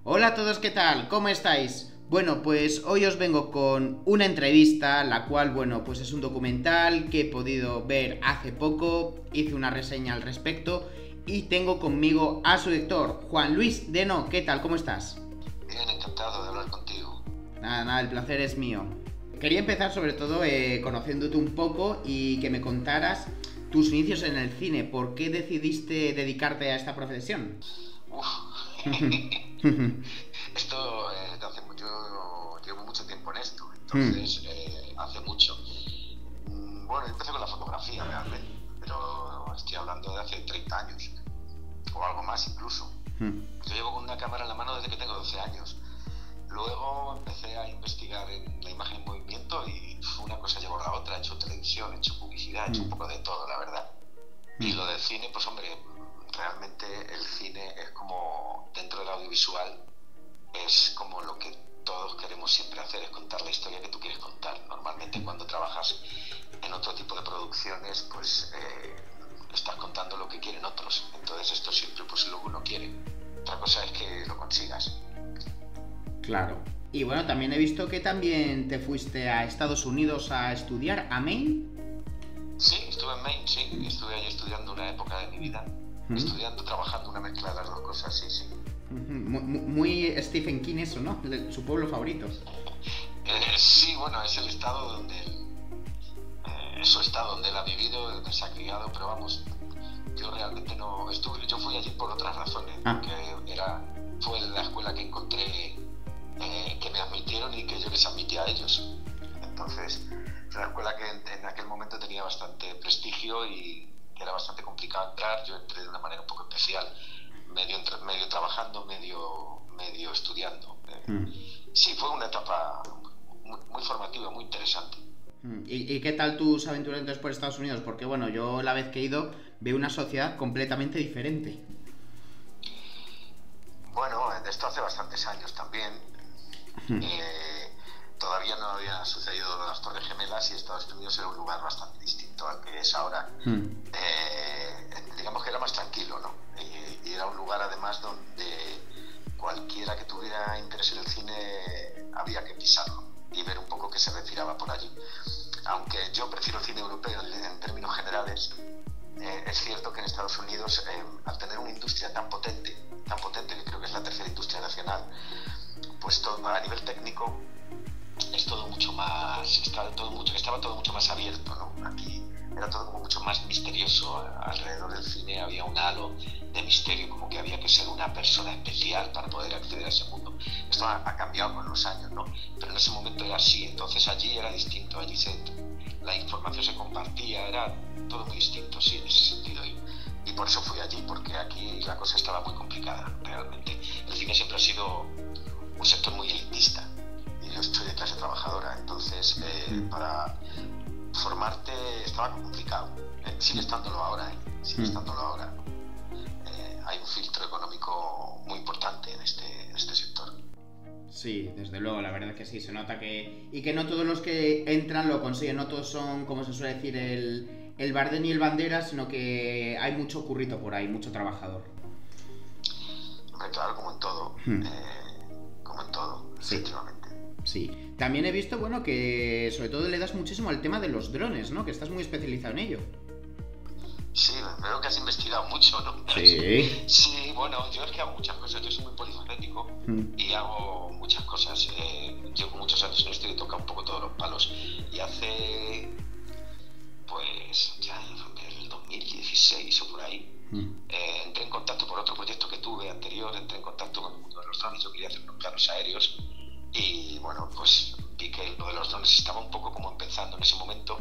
Hola a todos, ¿qué tal? ¿Cómo estáis? Bueno, pues hoy os vengo con una entrevista, la cual, bueno, pues es un documental que he podido ver hace poco, hice una reseña al respecto y tengo conmigo a su director, Juan Luis Deno. ¿Qué tal? ¿Cómo estás? Bien, encantado de hablar contigo. Nada, el placer es mío. Quería empezar sobre todo conociéndote un poco y que me contaras tus inicios en el cine. ¿Por qué decidiste dedicarte a esta profesión? Uf. Esto hace mucho, llevo mucho tiempo en esto, entonces hace mucho. Bueno, yo empecé con la fotografía realmente, pero estoy hablando de hace 30 años, o algo más incluso. Yo llevo con una cámara en la mano desde que tengo 12 años. Luego empecé a investigar en la imagen en movimiento y una cosa llevó a la otra. He hecho televisión, he hecho publicidad, he hecho un poco de todo, la verdad. Y lo del cine, pues hombre, realmente el cine es como, dentro del audiovisual, es como lo que todos queremos siempre hacer, es contar la historia que tú quieres contar. Normalmente cuando trabajas en otro tipo de producciones, pues estás contando lo que quieren otros. Entonces esto siempre pues es lo que uno quiere. Otra cosa es que lo consigas. Claro. Y bueno, también he visto que también te fuiste a Estados Unidos a estudiar, a Maine. Sí, estuve en Maine, sí. Estuve ahí estudiando una época de mi vida. Estudiando, trabajando, una mezcla de las dos cosas, sí, sí. Muy Stephen King eso, ¿no? Su pueblo favorito. Sí, bueno, es el estado donde es su estado donde él ha vivido, donde se ha criado, pero vamos, yo realmente no estuve, yo fui allí por otras razones, porque fue la escuela que encontré, que me admitieron y que yo les admití a ellos. Entonces, es una escuela que en aquel momento tenía bastante prestigio y era bastante complicado entrar. Yo entré de una manera un poco especial, medio trabajando, medio estudiando. Sí, fue una etapa muy formativa, muy interesante. ¿Y qué tal tus aventuras entonces por Estados Unidos? Porque bueno, yo la vez que he ido veo una sociedad completamente diferente. Bueno, de esto hace bastantes años también. Todavía no había sucedido las Torres Gemelas y Estados Unidos era un lugar bastante distinto al que es ahora. Digamos que era más tranquilo, ¿no? Y era un lugar además donde cualquiera que tuviera interés en el cine había que pisarlo y ver un poco qué se respiraba por allí. Aunque yo prefiero el cine europeo en términos generales, es cierto que en Estados Unidos, al tener una industria tan potente, que creo que es la tercera industria nacional, pues todo, a nivel técnico es todo mucho más, estaba todo mucho más abierto, ¿no? Aquí era todo como mucho más misterioso. Alrededor del cine había un halo de misterio, como que había que ser una persona especial para poder acceder a ese mundo. Esto ha cambiado con los años, ¿no? Pero en ese momento era así. Entonces allí era distinto, la información se compartía, era todo muy distinto, sí, en ese sentido. Y por eso fui allí, porque aquí la cosa estaba muy complicada, realmente. El cine siempre ha sido un sector muy elitista y yo soy de clase trabajadora, entonces para formarte estaba complicado. Sigue estándolo ahora, sigue estándolo ahora. Hay un filtro económico muy importante en este sector. Sí, desde luego, la verdad es que sí, se nota y que no todos los que entran lo consiguen, no todos son, como se suele decir, el Bardem y el Bandera, sino que hay mucho currito por ahí, mucho trabajador. Hombre, claro, como en todo, sí. Efectivamente. Sí. También he visto, bueno, que sobre todo le das muchísimo al tema de los drones, ¿no? Que estás muy especializado en ello. Sí, veo que has investigado mucho, ¿no? Sí. Sí, bueno, yo es que hago muchas cosas, yo soy muy polifacético y hago muchas cosas. Llevo muchos años en esto y he tocado un poco todos los palos. Y hace, pues, ya en el 2016 o por ahí, entré en contacto por otro proyecto que tuve anterior, entré en contacto con el mundo de los drones, yo quería hacer unos planos aéreos y, bueno, pues vi que lo de los drones estaba un poco como empezando en ese momento.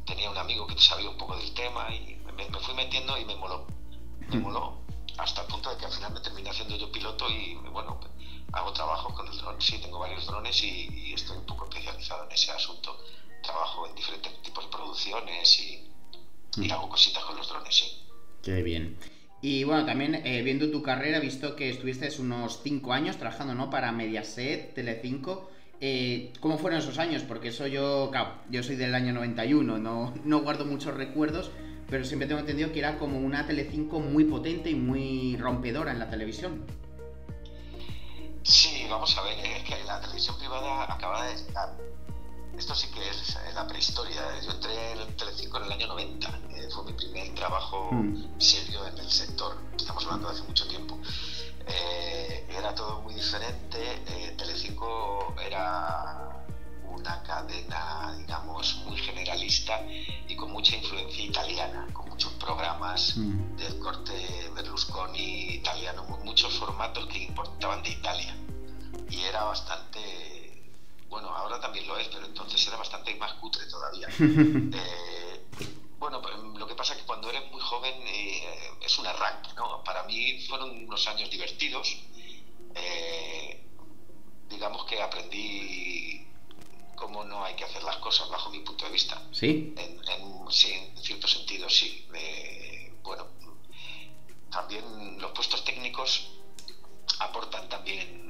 Tenía un amigo que sabía un poco del tema y me fui metiendo y me moló hasta el punto de que al final me terminé haciendo yo piloto y bueno, hago trabajo con el dron, sí, tengo varios drones y estoy un poco especializado en ese asunto. Trabajo en diferentes tipos de producciones y hago cositas con los drones, sí. Qué bien. Y bueno, también viendo tu carrera, he visto que estuviste unos 5 años trabajando, ¿no? Para Mediaset, Telecinco. ¿Cómo fueron esos años? Porque eso yo, claro, yo soy del año 91, no guardo muchos recuerdos, pero siempre tengo entendido que era como una Telecinco muy potente y muy rompedora en la televisión. Sí, vamos a ver, es que la televisión privada acaba de llegar. Esto sí que es la prehistoria. Yo entré en el Telecinco en el año 90. Fue mi primer trabajo serio en el sector. Estamos hablando de hace mucho tiempo. Era todo muy diferente. Telecinco era una cadena, digamos, muy generalista y con mucha influencia italiana, con muchos programas del corte Berlusconi italiano, muchos formatos que importaban de Italia. Y era bastante... Bueno, ahora también lo es, pero entonces era bastante más cutre todavía. Bueno, lo que pasa es que cuando eres muy joven es un arranque, ¿no? Para mí fueron unos años divertidos. Digamos que aprendí cómo no hay que hacer las cosas bajo mi punto de vista. ¿Sí? Sí, en cierto sentido, sí. Bueno, también los puestos técnicos aportan también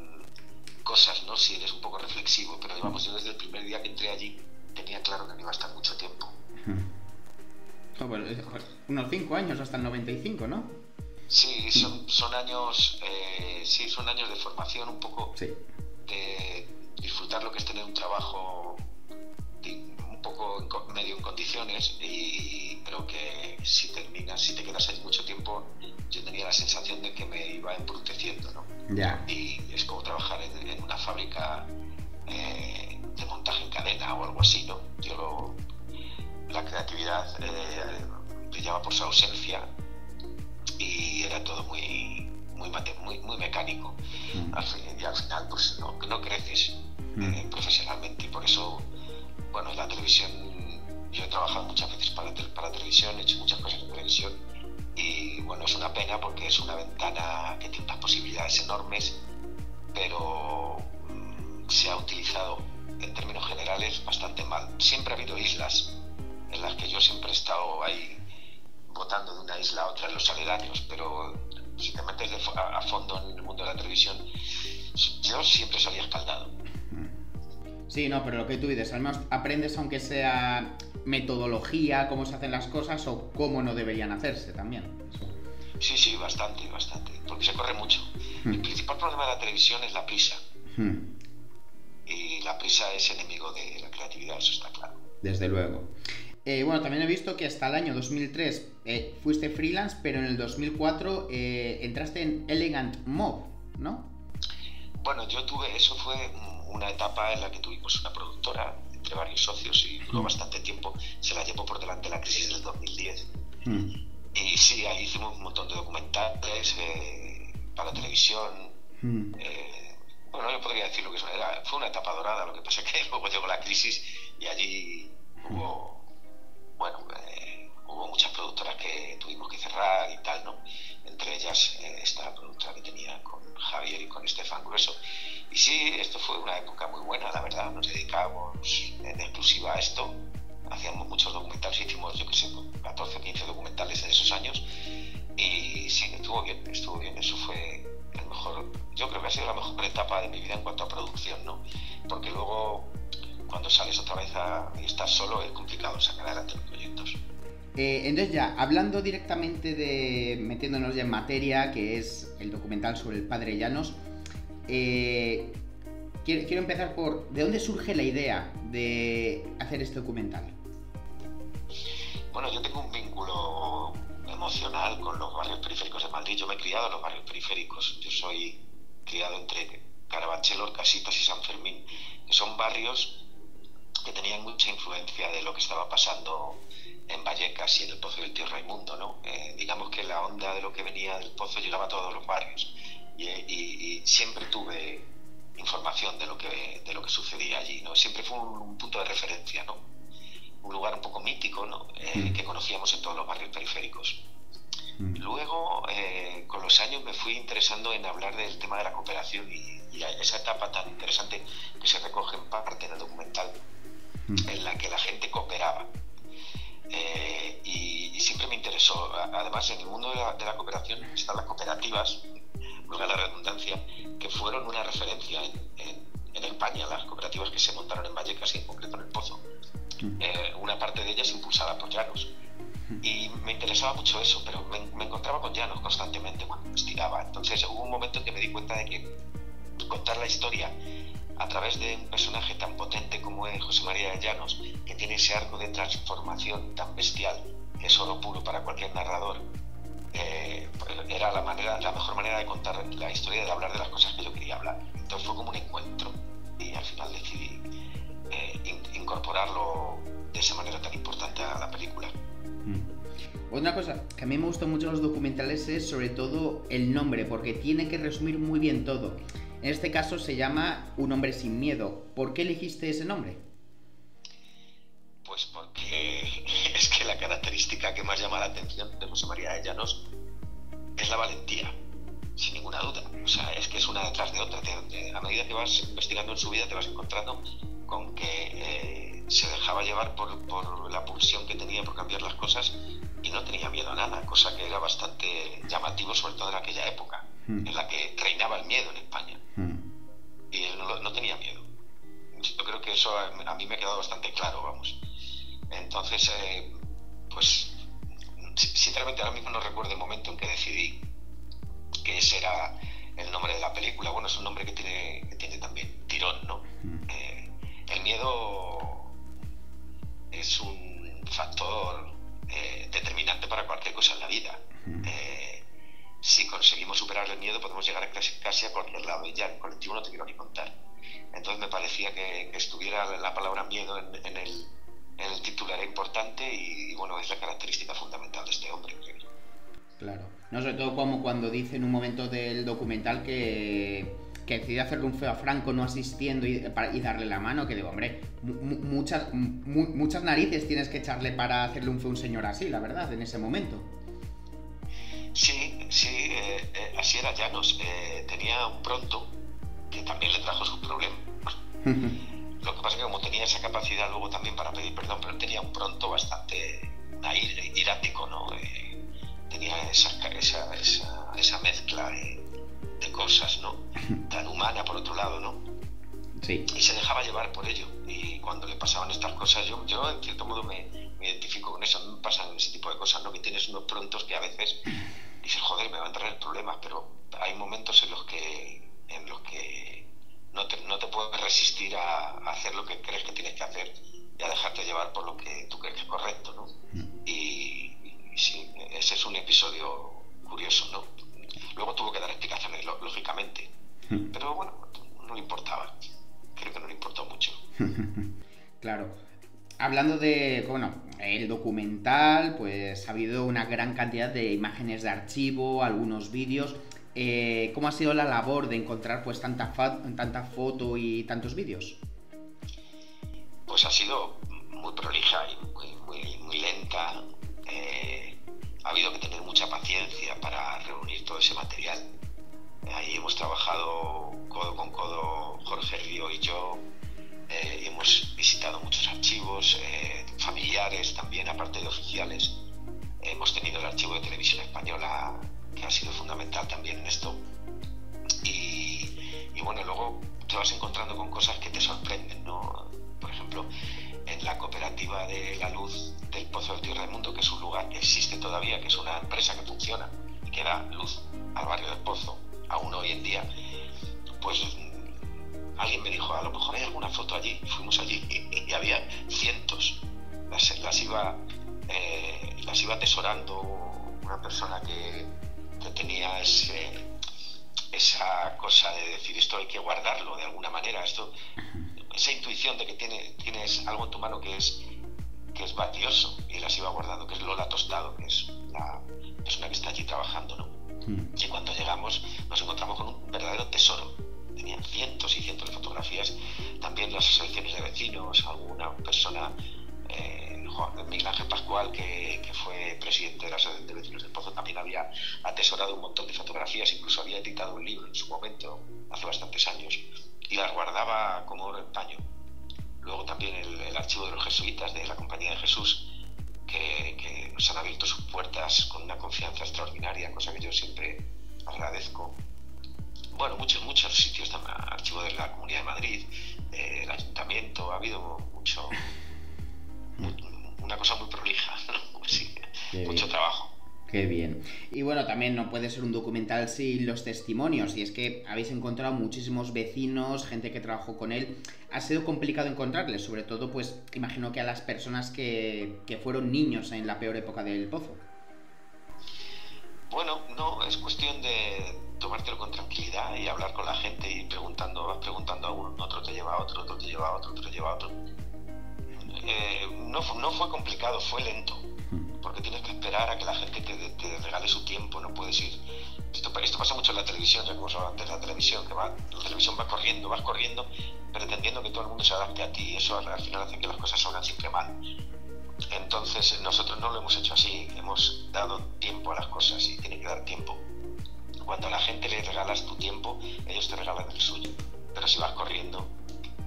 cosas, ¿no? Si eres un poco reflexivo, pero digamos, yo desde el primer día que entré allí tenía claro que no iba a estar mucho tiempo. Bueno, unos 5 años hasta el 95, ¿no? Sí, son años, sí, son años de formación, un poco sí. De disfrutar lo que es tener un trabajo un poco medio en condiciones, pero que si te quedas ahí mucho tiempo, yo tenía la sensación de que me iba embruteciendo, ¿no? Ya. Y es como trabajar en una fábrica de montaje en cadena o algo así, ¿no? La creatividad brillaba por su ausencia y era todo muy mecánico. Y al final pues no creces profesionalmente, y por eso, bueno, la televisión, yo he trabajado muchas veces para televisión, he hecho muchas cosas en televisión y bueno, es una pena porque es una ventana que tiene unas posibilidades enormes, pero se ha utilizado en términos generales bastante mal. Siempre ha habido islas en las que yo siempre he estado ahí botando de una isla a otra en los aledaños, pero si te metes a fondo en el mundo de la televisión, yo siempre salía escaldado. Sí, no, pero lo que tú dices, al menos aprendes aunque sea metodología, cómo se hacen las cosas o cómo no deberían hacerse también. Sí, bastante, porque se corre mucho. El principal problema de la televisión es la prisa. Y la prisa es enemigo de la creatividad, eso está claro. Desde luego. Bueno, también he visto que hasta el año 2003 fuiste freelance, pero en el 2004 entraste en Elegant Mob, ¿no? Bueno, eso fue una etapa en la que tuvimos una productora entre varios socios y duró bastante tiempo. Se la llevó por delante la crisis del 2010. Y sí, ahí hicimos un montón de documentales para televisión. Bueno, yo podría decir lo que fue una etapa dorada, lo que pasa es que luego llegó la crisis y allí hubo muchas productoras que tuvimos que cerrar y tal, ¿no? Entre ellas esta productora que tenía con Javier y con Estefan Grueso. Y sí, esto fue una época muy buena, la verdad. Nos dedicábamos en exclusiva a esto. Hacíamos muchos documentales, hicimos, 14 o 15 documentales en esos años. Y sí, estuvo bien. Eso fue el mejor, yo creo que ha sido la mejor etapa de mi vida en cuanto a producción, ¿no? Porque luego, cuando sales otra vez y estás solo, es complicado sacar adelante los proyectos. Entonces ya, hablando directamente metiéndonos ya en materia, que es el documental sobre el padre Llanos, quiero empezar por, ¿de dónde surge la idea de hacer este documental? Bueno, yo tengo un vínculo emocional con los barrios periféricos de Madrid. Yo me he criado en los barrios periféricos. Yo soy criado entre Carabanchel, Orcasitas y San Fermín, que son barrios que tenían mucha influencia de lo que estaba pasando en Vallecas y en el Pozo del Tío Raimundo, ¿no? Digamos que la onda de lo que venía del Pozo llegaba a todos los barrios y siempre tuve información de lo que sucedía allí, ¿no? Siempre fue un punto de referencia, ¿no? Un lugar un poco mítico, ¿no? Que conocíamos en todos los barrios periféricos. Luego, con los años me fui interesando en hablar del tema de la cooperación y esa etapa tan interesante que se recoge en parte en el documental, en la que la gente cooperaba. y siempre me interesó. Además, en el mundo de la cooperación están las cooperativas, valga la redundancia, que fueron una referencia en España, las cooperativas que se montaron en Vallecas y en concreto en El Pozo. Una parte de ellas impulsada por Llanos. Y me interesaba mucho eso, pero me encontraba con Llanos constantemente cuando investigaba. Entonces hubo un momento en que me di cuenta de que contar la historia a través de un personaje tan potente como es José María de Llanos, que tiene ese arco de transformación tan bestial, que es oro puro para cualquier narrador, era la mejor manera de contar la historia, de hablar de las cosas que yo quería hablar. Entonces fue como un encuentro y al final decidí incorporarlo de esa manera tan importante a la película. Una cosa que a mí me gustan mucho los documentales es sobre todo el nombre, porque tiene que resumir muy bien todo. En este caso se llama Un hombre sin miedo. ¿Por qué elegiste ese nombre? Pues porque es que la característica que más llama la atención de José María de Llanos es la valentía, sin ninguna duda. O sea, es que es una detrás de otra. A medida que vas investigando en su vida te vas encontrando con que se dejaba llevar por la pulsión que tenía por cambiar las cosas y no tenía miedo a nada, cosa que era bastante llamativo, sobre todo en aquella época en la que reinaba el miedo en España. Y él no tenía miedo. Yo creo que eso a mí me ha quedado bastante claro, vamos. Entonces, pues sinceramente ahora mismo no recuerdo el momento en que decidí que ese era el nombre de la película. Bueno, es un nombre que tiene también tirón, ¿no? El miedo es un factor determinante para cualquier cosa en la vida. Si conseguimos superar el miedo podemos llegar casi a cualquier lado, y ya en colectivo no te quiero ni contar. Entonces me parecía que estuviera la palabra miedo en el título era importante y bueno, es la característica fundamental de este hombre, creo. Claro, no, sobre todo como cuando dice en un momento del documental que decide hacerle un feo a Franco no asistiendo y darle la mano, que digo, hombre, muchas narices tienes que echarle para hacerle un feo a un señor así, la verdad, en ese momento. Sí, así era Llanos. Tenía un pronto que también le trajo sus problemas. Lo que pasa es que como tenía esa capacidad luego también para pedir perdón, pero tenía un pronto bastante irático, ¿no? Tenía esa mezcla de cosas, ¿no? Tan humana por otro lado, ¿no? Sí. Y se dejaba llevar por ello. Y cuando le pasaban estas cosas, yo en cierto modo me identifico con eso. A mí me pasan ese tipo de cosas, ¿no? Que tienes unos prontos que a veces dices, joder, me van a traer problemas, pero hay momentos en los que no te puedes resistir a hacer lo que crees que tienes que hacer y a dejarte llevar por lo que tú crees que es correcto, ¿no? Y sí, ese es un episodio curioso, ¿no? Luego tuvo que dar explicaciones, lógicamente, pero bueno, no le importaba. Creo que no le importó mucho. Claro. Hablando de, bueno, el documental, pues ha habido una gran cantidad de imágenes de archivo, algunos vídeos. ¿Cómo ha sido la labor de encontrar pues tanta foto y tantos vídeos? Pues ha sido muy prolija y muy lenta. Ha habido que tener mucha paciencia para reunir todo ese material. Ahí hemos trabajado codo con codo Jorge Río y yo. Hemos visitado muchos archivos familiares también, aparte de oficiales. Hemos tenido el archivo de Televisión Española, que ha sido fundamental también en esto. Y bueno, luego te vas encontrando con cosas que te sorprenden, ¿no? Por ejemplo, en la cooperativa de la luz del Pozo del Tierra del Mundo, que es un lugar que existe todavía, que es una empresa que funciona y que da luz al barrio del Pozo, aún hoy en día, pues alguien me dijo, a lo mejor hay alguna foto allí. Fuimos allí y había cientos. Las iba atesorando una persona que tenía esa cosa de decir, esto hay que guardarlo de alguna manera, esa intuición de que tienes algo en tu mano que es valioso, y las iba guardando, que es Lola Tostado, que es la persona que está allí trabajando, ¿no? Y cuando llegamos nos encontramos con un verdadero tesoro. Tenían cientos y cientos de fotografías, también las asociaciones de vecinos, alguna persona, Miguel Ángel Pascual, que fue presidente de la Asociación de Vecinos del Pozo, también había atesorado un montón de fotografías, incluso había editado un libro en su momento, hace bastantes años, y las guardaba como oro en paño. Luego también el archivo de los jesuitas de la Compañía de Jesús, que nos han abierto sus puertas con una confianza extraordinaria, cosa que yo siempre agradezco. Bueno, muchos sitios, Archivo de la Comunidad de Madrid, el Ayuntamiento, ha habido una cosa muy prolija, ¿no? Sí, mucho trabajo. Qué bien. Y bueno, también no puede ser un documental sin los testimonios, y es que habéis encontrado muchísimos vecinos, gente que trabajó con él. Ha sido complicado encontrarles, sobre todo, pues, imagino que a las personas que fueron niños en la peor época del Pozo. Bueno, no, es cuestión de tomártelo con tranquilidad y hablar con la gente y vas preguntando a uno, otro te lleva a otro, otro te lleva a otro, otro te lleva a otro. No fue complicado, fue lento, porque tienes que esperar a que la gente te regale su tiempo, no puedes ir. Esto pasa mucho en la televisión, ya como se hablaba antes de la televisión, que la televisión vas corriendo, pretendiendo que todo el mundo se adapte a ti, y eso al final hace que las cosas salgan siempre mal. Entonces nosotros no lo hemos hecho así, hemos dado tiempo a las cosas y tiene que dar tiempo. Cuando a la gente le regalas tu tiempo, ellos te regalan el suyo, pero si vas corriendo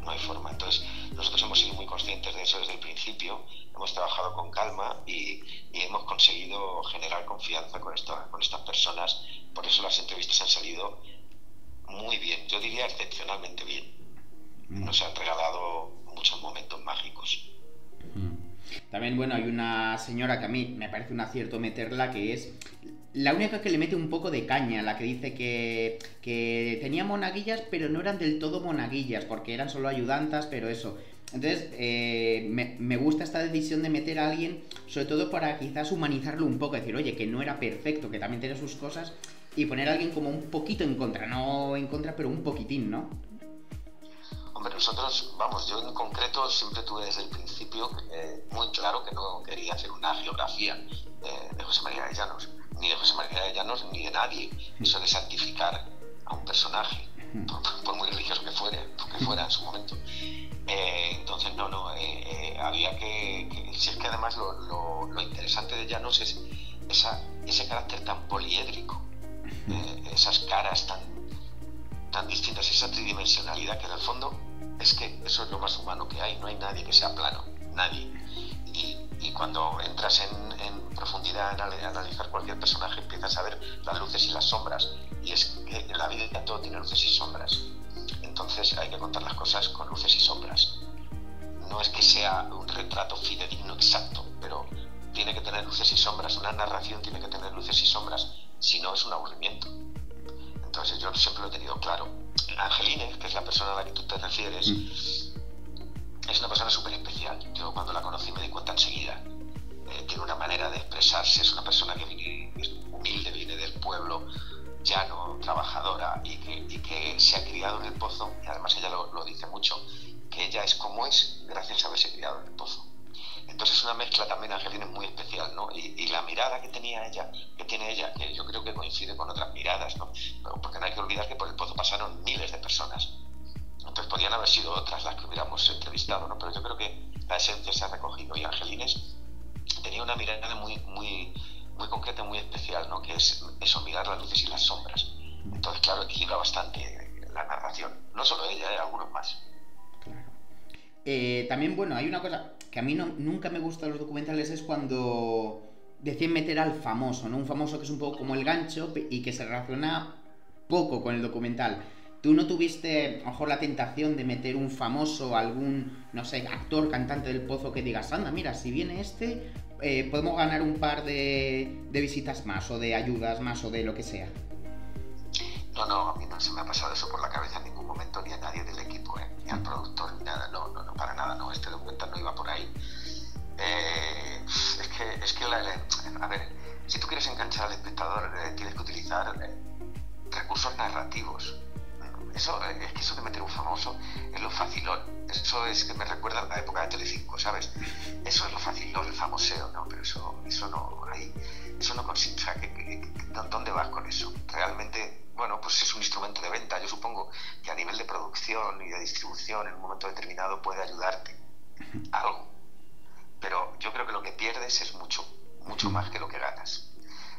no hay forma. Entonces nosotros hemos sido muy conscientes de eso desde el principio, hemos trabajado con calma y hemos conseguido generar confianza con estas personas. Por eso las entrevistas han salido muy bien, yo diría excepcionalmente bien. Nos han regalado muchos momentos mágicos. También, bueno, hay una señora que a mí me parece un acierto meterla, que es la única que le mete un poco de caña, la que dice que tenía monaguillas, pero no eran del todo monaguillas, porque eran solo ayudantas, pero eso. Entonces, me gusta esta decisión de meter a alguien, sobre todo para quizás humanizarlo un poco, decir, oye, que no era perfecto, que también tenía sus cosas, y poner a alguien como un poquito en contra, no en contra, pero un poquitín, ¿no? Hombre, nosotros, yo en concreto siempre tuve desde el principio muy claro que no quería hacer una geografía de José María de Llanos, ni de José María de Llanos ni de nadie. Eso de santificar a un personaje, por muy religioso que fuera en su momento. Entonces, había si es que además lo interesante de Llanos es ese carácter tan poliédrico, esas caras tan distintas, esa tridimensionalidad, que en el fondo es que eso es lo más humano que hay. No hay nadie que sea plano, nadie. Y cuando entras en profundidad en analizar cualquier personaje, empiezas a ver las luces y las sombras, y es que en la vida todo tiene luces y sombras. Entonces hay que contar las cosas con luces y sombras. No es que sea un retrato fidedigno exacto, pero tiene que tener luces y sombras. Una narración tiene que tener luces y sombras, si no es un aburrimiento. Entonces yo siempre lo he tenido claro. Angelines, que es la persona a la que tú te refieres, es una persona súper especial. Yo cuando la conocí me di cuenta enseguida. Tiene una manera de expresarse, es una persona que es humilde, viene del pueblo, llano, trabajadora, y que se ha criado en el Pozo, y además ella lo dice mucho, que ella es como es gracias a haberse criado en el Pozo. Entonces es una mezcla también, Angelina, muy especial, ¿no? Y la mirada que tiene ella, que yo creo que coincide con otras miradas, ¿no? Porque no hay que olvidar que por el Pozo pasaron miles de personas. Entonces podrían haber sido otras las que hubiéramos entrevistado, ¿no? Pero yo creo que la esencia se ha recogido. Y Angelines tenía una mirada muy, muy, muy concreta, muy especial, ¿no? Que es eso, mirar las luces y las sombras. Entonces, claro, equilibra bastante la narración. No solo ella, algunos más. Claro. También, bueno, hay una cosa que a mí nunca me gusta de los documentales, es cuando deciden meter al famoso, ¿no? Un famoso que es un poco como el gancho y que se relaciona poco con el documental. ¿Tú no tuviste, a lo mejor, la tentación de meter un famoso, algún, no sé, actor, cantante del Pozo, que digas, anda, mira, si viene este, podemos ganar un par de visitas más, o de ayudas más, o de lo que sea? No, a mí no se me ha pasado eso por la cabeza en ningún momento, ni a nadie del equipo, ni al productor, ni nada. No, para nada, no. Este documental no iba por ahí. A ver, si tú quieres enganchar al espectador, tienes que utilizar recursos narrativos. Eso de meter un famoso es lo facilón. Eso es que me recuerda a la época de Telecinco, ¿sabes? Eso es lo facilón, el famoseo, ¿no? Pero eso no, ahí, eso no consiste. O sea, ¿dónde vas con eso? Realmente, bueno, pues es un instrumento de venta. Yo supongo que a nivel de producción y de distribución, en un momento determinado puede ayudarte algo. Pero yo creo que lo que pierdes es mucho más que lo que ganas.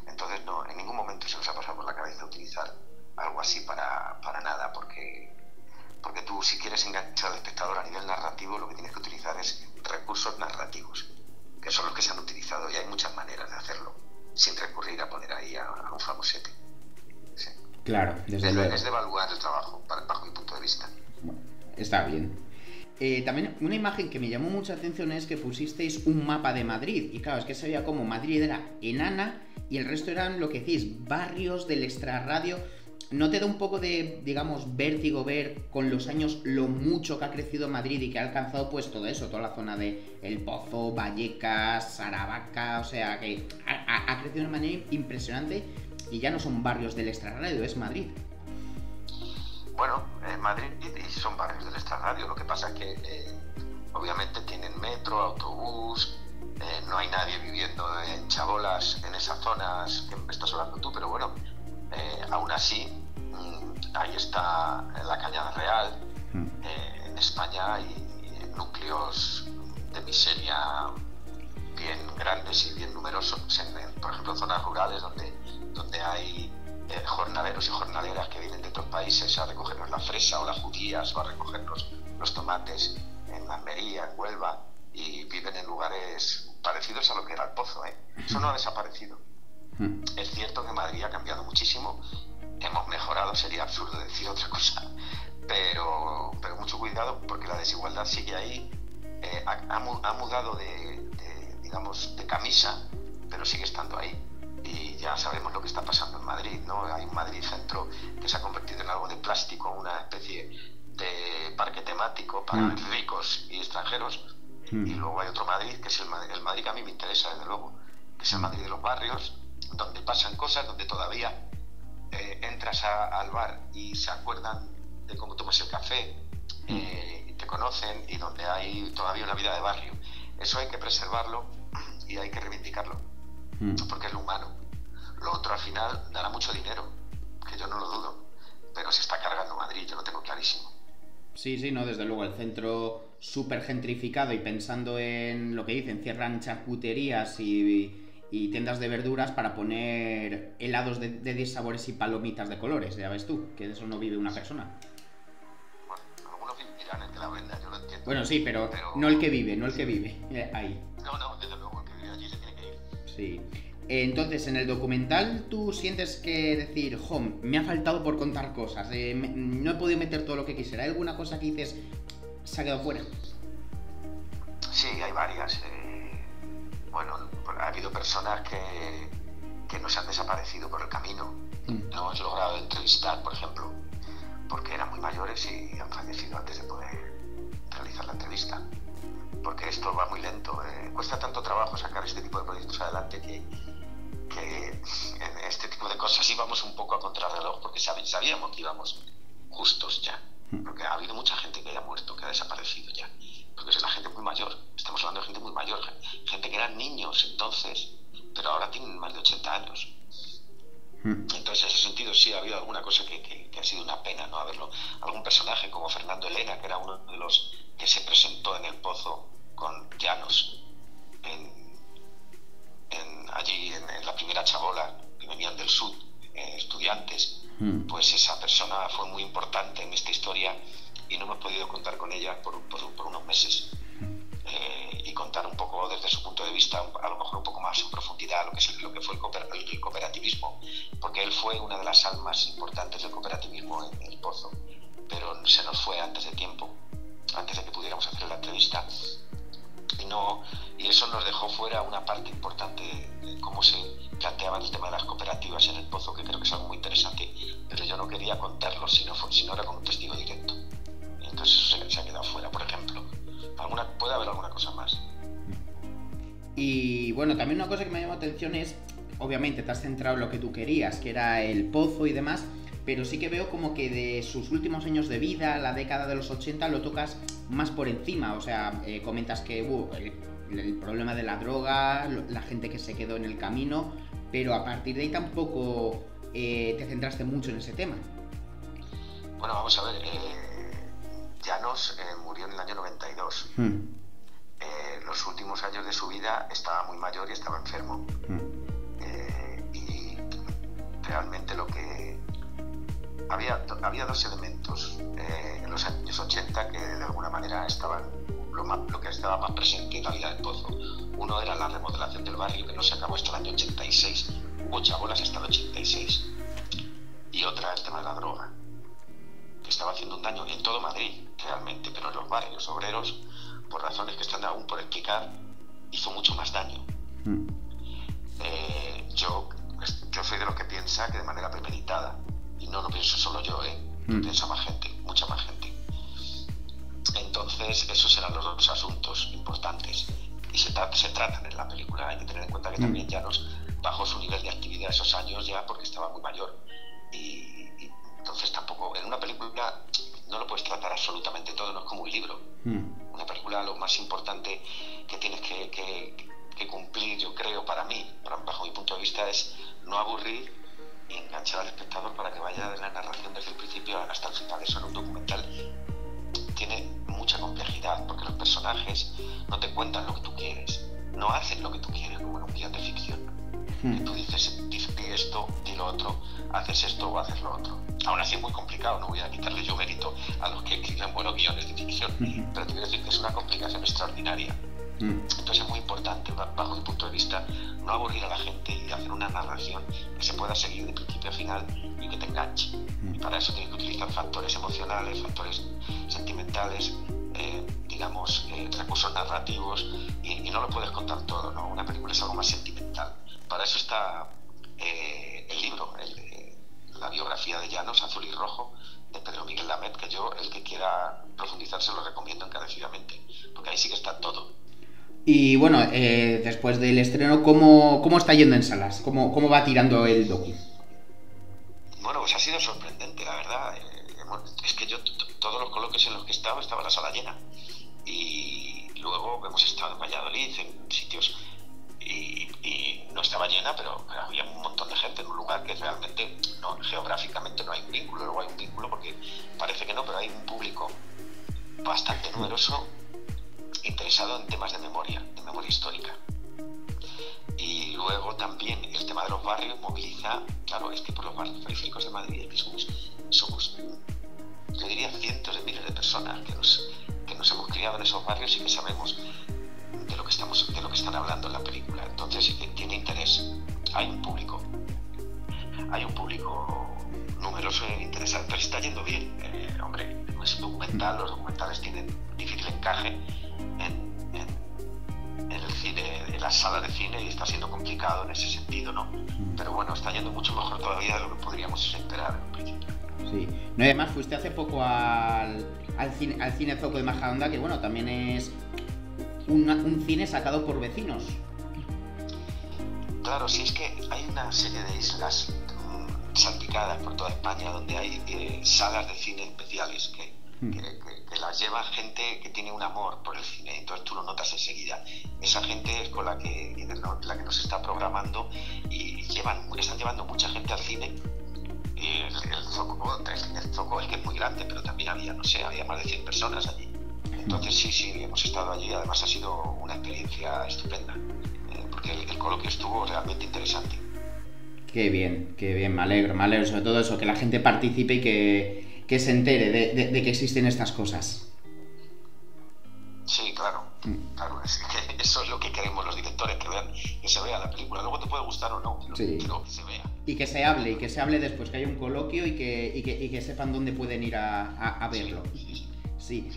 Entonces, no, en ningún momento se nos ha pasado por la cabeza utilizar algo así para nada, porque tú, si quieres enganchar al espectador a nivel narrativo, lo que tienes que utilizar es recursos narrativos. que son los que se han utilizado, y hay muchas maneras de hacerlo, sin recurrir a poner ahí a un famosete. Sí. Claro, desde luego. Es devaluar el trabajo, bajo mi punto de vista. Bueno, está bien. También una imagen que me llamó mucha atención es que pusisteis un mapa de Madrid. Y claro, es que se veía como Madrid era enana y el resto eran, lo que decís, barrios del extrarradio. ¿No te da un poco de, digamos, vértigo ver con los años lo mucho que ha crecido Madrid y que ha alcanzado pues todo eso, toda la zona de El Pozo, Vallecas, Aravaca? O sea, que ha crecido de una manera impresionante y ya no son barrios del extrarradio, es Madrid. Bueno, Madrid son barrios del extrarradio, lo que pasa es que obviamente tienen metro, autobús, no hay nadie viviendo en chabolas en esas zonas que me estás hablando tú, pero bueno, aún así, ahí está la Cañada Real. En España hay núcleos de miseria bien grandes y bien numerosos, por ejemplo, zonas rurales donde hay jornaleros y jornaleras que vienen de otros países a recogernos la fresa o las judías o a recogernos los tomates en Almería, en Huelva, y viven en lugares parecidos a lo que era El Pozo. Eso no ha desaparecido. Es cierto que Madrid ha cambiado muchísimo, hemos mejorado, sería absurdo decir otra cosa, pero mucho cuidado porque la desigualdad sigue ahí, ha mudado digamos, de camisa, pero sigue estando ahí. Y ya sabemos lo que está pasando en Madrid, ¿no? Hay un Madrid centro que se ha convertido en algo de plástico, una especie de parque temático para ricos y extranjeros. Y luego hay otro Madrid, que es el Madrid que a mí me interesa, desde luego, que es el Madrid de los barrios, donde pasan cosas, donde todavía entras al bar y se acuerdan de cómo tomas el café, y te conocen, y donde hay todavía una vida de barrio. Eso hay que preservarlo y hay que reivindicarlo, porque es lo humano. Lo otro al final dará mucho dinero, que yo no lo dudo, pero se está cargando Madrid, yo lo tengo clarísimo. Sí, no, desde luego, el centro súper gentrificado, y pensando en lo que dicen, cierran charcuterías y tiendas de verduras para poner helados de 10 sabores y palomitas de colores, ya ves tú, que de eso no vive una persona. Bueno, algunos vivirán el que la venda, yo lo entiendo. Bueno, sí, pero no el que vive, ahí. No, desde luego, el que vive allí se tiene que ir. Sí. Entonces, en el documental tú sientes que decir, me ha faltado por contar cosas, no he podido meter todo lo que quisiera. ¿Hay alguna cosa que dices, se ha quedado fuera? Sí, hay varias. Bueno, ha habido personas que nos han desaparecido por el camino. No hemos logrado entrevistar, por ejemplo, porque eran muy mayores y han fallecido antes de poder realizar la entrevista. Porque esto va muy lento. Cuesta tanto trabajo sacar este tipo de proyectos adelante que en este tipo de cosas íbamos un poco a contrarreloj, porque sabíamos que íbamos justos ya. Porque ha habido mucha gente que haya muerto, que ha desaparecido ya. Porque es la gente muy mayor. Estamos hablando de gente muy mayor. Gente que eran niños entonces, pero ahora tienen más de 80 años. Entonces, en ese sentido, sí ha habido alguna cosa que ha sido una pena no haberlo. Algún personaje como Fernando Elena, que era uno de los que se presentó en El Pozo con Llanos allí en la primera chabola, que venían del sur, estudiantes, pues esa persona fue muy importante en esta historia y no hemos podido contar con ella por unos meses, y contar un poco desde su punto de vista, a lo mejor un poco más en profundidad lo que fue el cooperativismo, porque él fue una de las almas importantes del cooperativismo en El Pozo, pero se nos fue antes de tiempo, antes de que pudiéramos hacer la entrevista, y eso nos dejó fuera una parte importante de cómo se planteaba el tema de las cooperativas en El Pozo, que creo que es algo muy interesante, pero yo no quería contarlo si no era con un testigo directo. Entonces eso se ha quedado fuera, por ejemplo. Puede haber alguna cosa más. Y bueno, también una cosa que me llamó la atención es, obviamente te has centrado en lo que tú querías, que era El Pozo y demás, pero sí que veo como que de sus últimos años de vida, la década de los 80, lo tocas más por encima. O sea, comentas que el problema de la droga, la gente que se quedó en el camino, pero a partir de ahí tampoco te centraste mucho en ese tema. Bueno, vamos a ver, Llanos murió en el año 92. Los últimos años de su vida estaba muy mayor y estaba enfermo. Y realmente lo que... Había dos elementos en los años 80 que de alguna manera estaban lo que estaba más presente en la vida del Pozo. Uno era la remodelación del barrio, que no se acabó hasta el año 86, hubo chabolas hasta el 86, y otra el tema de la droga, que estaba haciendo un daño en todo Madrid realmente, pero en los barrios obreros, por razones que están aún por explicar, hizo mucho más daño. Yo soy de los que piensa que de manera premeditada, y no lo pienso solo yo, lo piensa más gente, mucha más gente. Entonces esos eran los dos asuntos importantes, y se tratan en la película. Hay que tener en cuenta que también Llanos bajó su nivel de actividad esos años ya porque estaba muy mayor, y entonces tampoco, en una película no lo puedes tratar absolutamente todo, no es como un libro. Una película, lo más importante que tienes que cumplir, yo creo, para mí, bajo mi punto de vista, es no aburrir y enganchar al espectador para que vaya de la narración desde el principio hasta el final. Eso en un documental tiene mucha complejidad, porque los personajes no te cuentan lo que tú quieres, no hacen lo que tú quieres, como en un guion de ficción. Tú dices, di esto, di lo otro, haces esto o haces lo otro. Aún así es muy complicado, no voy a quitarle yo mérito a los que escriben buenos guiones de ficción, pero te quiero decir que es una complicación extraordinaria. Entonces es muy importante, bajo mi punto de vista, no aburrir a la gente y hacer una narración que se pueda seguir de principio a final y que te enganche. Y para eso tienes que utilizar factores emocionales, factores sentimentales, digamos, recursos narrativos, y no lo puedes contar todo, ¿no? Una película es algo más sentimental. Para eso está el libro, la biografía de Llanos, Azul y Rojo, de Pedro Miguel Lamet, que yo, el que quiera profundizar, se lo recomiendo encarecidamente, porque ahí sí que está todo. Y bueno, después del estreno, ¿cómo está yendo en salas? ¿Cómo va tirando el docu? Bueno, pues ha sido sorprendente, la verdad. Es que yo, todos los coloquios en los que estaba la sala llena. Y luego hemos estado en Valladolid, en sitios, y no estaba llena, pero había un montón de gente en un lugar que realmente, no, geográficamente no hay un vínculo. Luego hay un vínculo porque parece que no, pero hay un público bastante numeroso interesado en temas de memoria histórica. Y luego también el tema de los barrios moviliza, claro, es que por los barrios periféricos de Madrid aquí somos, yo diría, cientos de miles de personas que nos hemos criado en esos barrios y que sabemos de lo que están hablando en la película. Entonces tiene interés, hay un público numeroso e interesante, pero está yendo bien. Hombre, es un documental, los documentales tienen difícil encaje en el cine, en las salas de cine, y está siendo complicado en ese sentido, ¿no? Pero bueno, está yendo mucho mejor todavía de lo que podríamos esperar en principio. Sí. No, además fuiste hace poco al cine Zoco de Majadahonda, que bueno, también es un cine sacado por vecinos. Claro, sí, es que hay una serie de islas salpicadas por toda España donde hay salas de cine especiales que las lleva gente que tiene un amor por el cine, entonces tú lo notas enseguida. Esa gente es con la que nos está programando, y están llevando mucha gente al cine. Y el Zoco, el que es muy grande, pero también había más de 100 personas allí. Entonces sí, hemos estado allí. Además ha sido una experiencia estupenda, porque el coloquio estuvo realmente interesante. Qué bien, me alegro, sobre todo eso, que la gente participe y que se entere de que existen estas cosas. Sí, claro, es que eso es lo que queremos los directores, que se vea la película. Luego te puede gustar o no, pero sí, que se vea. Y que se hable después, que haya un coloquio y que sepan dónde pueden ir a verlo. Sí.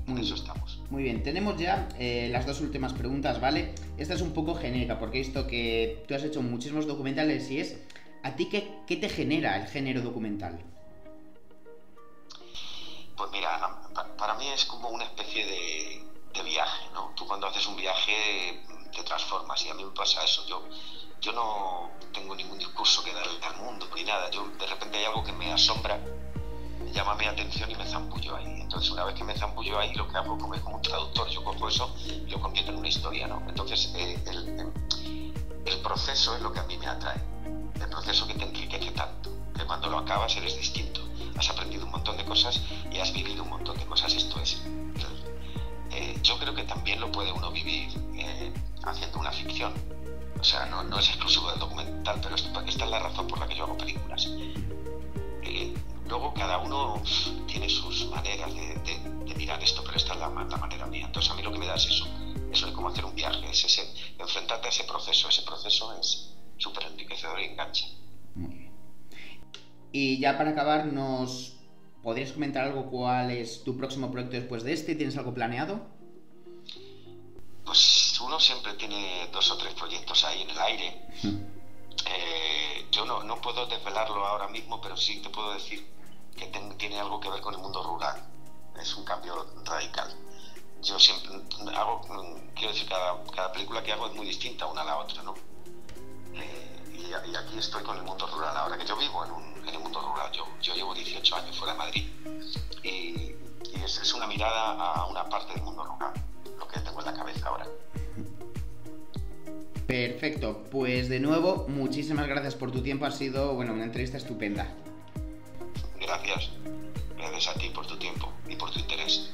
En eso estamos. Muy bien, tenemos ya las dos últimas preguntas, ¿vale? Esta es un poco genérica, porque he visto que tú has hecho muchísimos documentales, y es, ¿a ti qué te genera el género documental? Pues mira, para mí es como una especie de viaje, ¿no? Tú cuando haces un viaje te transformas, y a mí me pasa eso. Yo no tengo ningún discurso que darle al mundo ni nada. Yo, de repente hay algo que me asombra, me llama mi atención y me zambullo ahí. Entonces una vez que me zambullo ahí, lo que hago es como un traductor, yo cojo eso y lo convierto en una historia, ¿no? Entonces el proceso es lo que a mí me atrae, el proceso que te enriquece tanto, que cuando lo acabas eres distinto, has aprendido un montón de cosas y has vivido un montón de cosas. Esto es, yo creo que también lo puede uno vivir haciendo una ficción. O sea, no es exclusivo del documental, pero esta es la razón por la que yo hago películas. Luego cada uno tiene sus maneras de mirar esto, pero esta es la manera mía. Entonces ese proceso. Ese proceso es súper enriquecedor y engancha. Muy bien. Y ya para acabar, ¿nos podrías comentar algo? ¿Cuál es tu próximo proyecto después de este? ¿Tienes algo planeado? Pues uno siempre tiene 2 o 3 proyectos ahí en el aire. Yo no puedo desvelarlo ahora mismo, pero sí te puedo decir que tiene algo que ver con el mundo rural. Es un cambio radical. Yo siempre quiero decir, cada película que hago es muy distinta una a la otra, ¿no? Y aquí estoy con el mundo rural, ahora que yo vivo en el mundo rural. Yo llevo 18 años fuera de Madrid y es una mirada a una parte del mundo rural, lo que tengo en la cabeza ahora. Perfecto, pues de nuevo, muchísimas gracias por tu tiempo, ha sido una entrevista estupenda. Gracias a ti por tu tiempo y por tu interés.